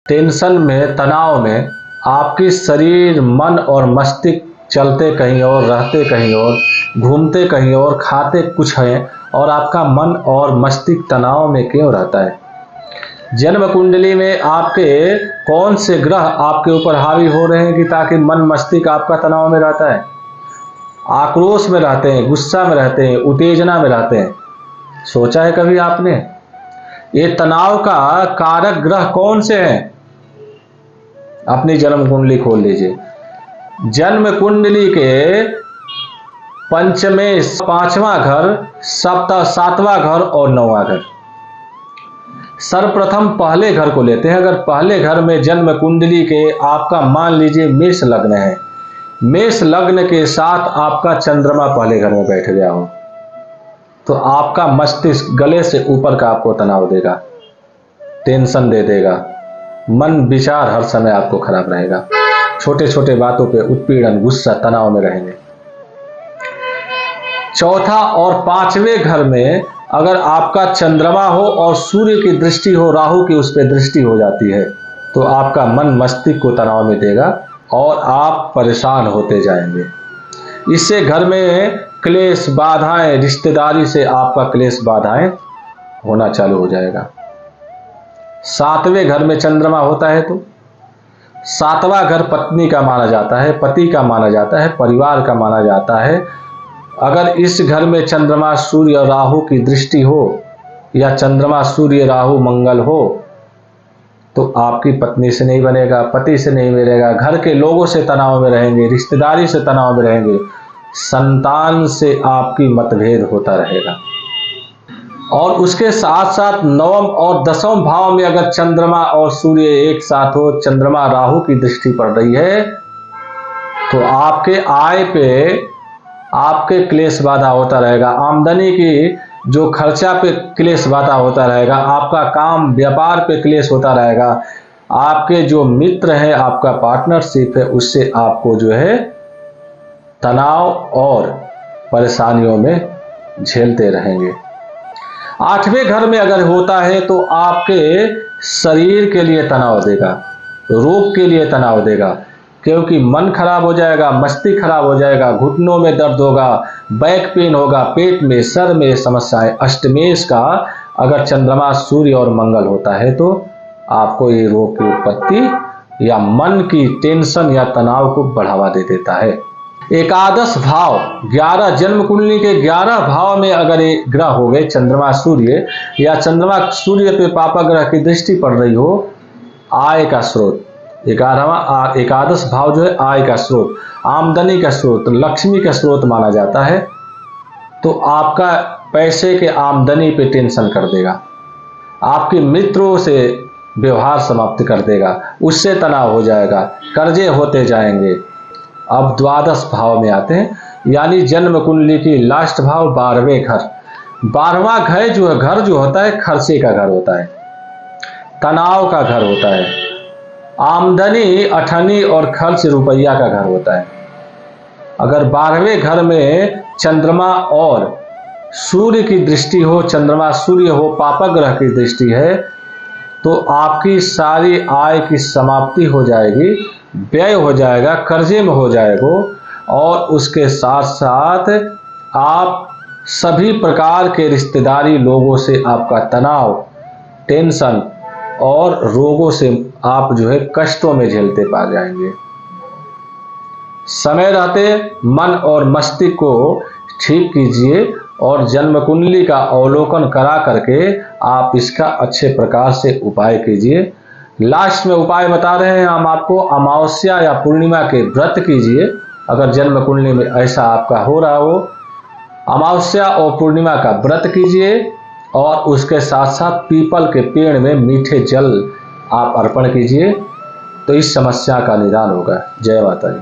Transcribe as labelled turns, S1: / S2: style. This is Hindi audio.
S1: टेंशन में, तनाव में आपकी शरीर, मन और मस्तिष्क चलते कहीं और, रहते कहीं और, घूमते कहीं और, खाते कुछ हैं, और आपका मन और मस्तिष्क तनाव में क्यों रहता है? जन्म कुंडली में आपके कौन से ग्रह आपके ऊपर हावी हो रहे हैं कि ताकि मन मस्तिष्क आपका तनाव में रहता है, आक्रोश में रहते हैं, गुस्सा में रहते हैं, उत्तेजना में रहते हैं? सोचा है कभी आपने? ये तनाव का कारक ग्रह कौन से हैं? अपनी जन्म कुंडली खोल लीजिए। जन्म कुंडली के पंचमें, पांचवा घर, सातवां घर और नौवां घर। सर्वप्रथम पहले घर को लेते हैं। अगर पहले घर में जन्म कुंडली के आपका मान लीजिए मेष लग्न है, मेष लग्न के साथ आपका चंद्रमा पहले घर में बैठ गया हो, तो आपका मस्तिष्क गले से ऊपर का आपको तनाव देगा, टेंशन दे देगा, मन विचार हर समय आपको खराब रहेगा, छोटे छोटे बातों पे उत्पीड़न, गुस्सा, तनाव में रहेंगे। चौथा और पांचवें घर में अगर आपका चंद्रमा हो और सूर्य की दृष्टि हो, राहु की उस पर दृष्टि हो जाती है, तो आपका मन मस्तिष्क को तनाव में देगा और आप परेशान होते जाएंगे। इससे घर में क्लेश, बाधाएं, रिश्तेदारी से आपका क्लेश, बाधाएं होना चालू हो जाएगा। सातवें घर में चंद्रमा होता है तो सातवां घर पत्नी का माना जाता है, पति का माना जाता है, परिवार का माना जाता है। अगर इस घर में चंद्रमा, सूर्य और राहु की दृष्टि हो, या चंद्रमा, सूर्य, राहु, मंगल हो, तो आपकी पत्नी से नहीं बनेगा, पति से नहीं मिलेगा, घर के लोगों से तनाव में रहेंगे, रिश्तेदारी से तनाव में रहेंगे, संतान से आपकी मतभेद होता रहेगा। और उसके साथ साथ नवम और दसवें भाव में अगर चंद्रमा और सूर्य एक साथ हो, चंद्रमा राहु की दृष्टि पड़ रही है, तो आपके आय पे आपके क्लेश बाधा होता रहेगा, आमदनी की जो खर्चा पे क्लेश बाधा होता रहेगा, आपका काम व्यापार पे क्लेश होता रहेगा, आपके जो मित्र हैं, आपका पार्टनरशिप है, उससे आपको जो है तनाव और परेशानियों में झेलते रहेंगे। आठवें घर में अगर होता है तो आपके शरीर के लिए तनाव देगा, रोग के लिए तनाव देगा, क्योंकि मन खराब हो जाएगा, मस्तिष्क खराब हो जाएगा, घुटनों में दर्द होगा, बैक पेन होगा, पेट में, सर में समस्याएं। अष्टमेश का अगर चंद्रमा, सूर्य और मंगल होता है तो आपको ये रोग की उत्पत्ति या मन की टेंशन या तनाव को बढ़ावा दे देता है। एकादश भाव, 11 जन्म कुंडली के 11 भाव में अगर ये ग्रह हो गए, चंद्रमा, सूर्य, या चंद्रमा सूर्य पे पापा ग्रह की दृष्टि पड़ रही हो, आय का स्रोत, 11वां एकादश भाव जो है आय का स्रोत, आमदनी का स्रोत, लक्ष्मी का स्रोत माना जाता है, तो आपका पैसे के आमदनी पे टेंशन कर देगा, आपके मित्रों से व्यवहार समाप्त कर देगा, उससे तनाव हो जाएगा, कर्जे होते जाएंगे। अब द्वादश भाव में आते हैं, यानी जन्म कुंडली की लास्ट भाव 12वें घर। 12वां घर जो होता है खर्चे का घर होता है, तनाव का घर होता है, आमदनी, अठनी और खर्च रुपया का घर होता है। अगर 12वें घर में चंद्रमा और सूर्य की दृष्टि हो, चंद्रमा सूर्य हो, पापा ग्रह की दृष्टि है, तो आपकी सारी आय की समाप्ति हो जाएगी, व्यय हो जाएगा, कर्जे में हो जाएगा, और उसके साथ साथ आप सभी प्रकार के रिश्तेदारी लोगों से आपका तनाव, टेंशन और रोगों से आप जो है कष्टों में झेलते पा जाएंगे। समय रहते मन और मस्तिष्क को ठीक कीजिए और जन्म कुंडली का अवलोकन करा करके आप इसका अच्छे प्रकार से उपाय कीजिए। लास्ट में उपाय बता रहे हैं हम आपको, अमावस्या या पूर्णिमा के व्रत कीजिए। अगर जन्म कुंडली में ऐसा आपका हो रहा हो, अमावस्या और पूर्णिमा का व्रत कीजिए और उसके साथ साथ पीपल के पेड़ में मीठे जल आप अर्पण कीजिए, तो इस समस्या का निदान होगा। जय माता दी।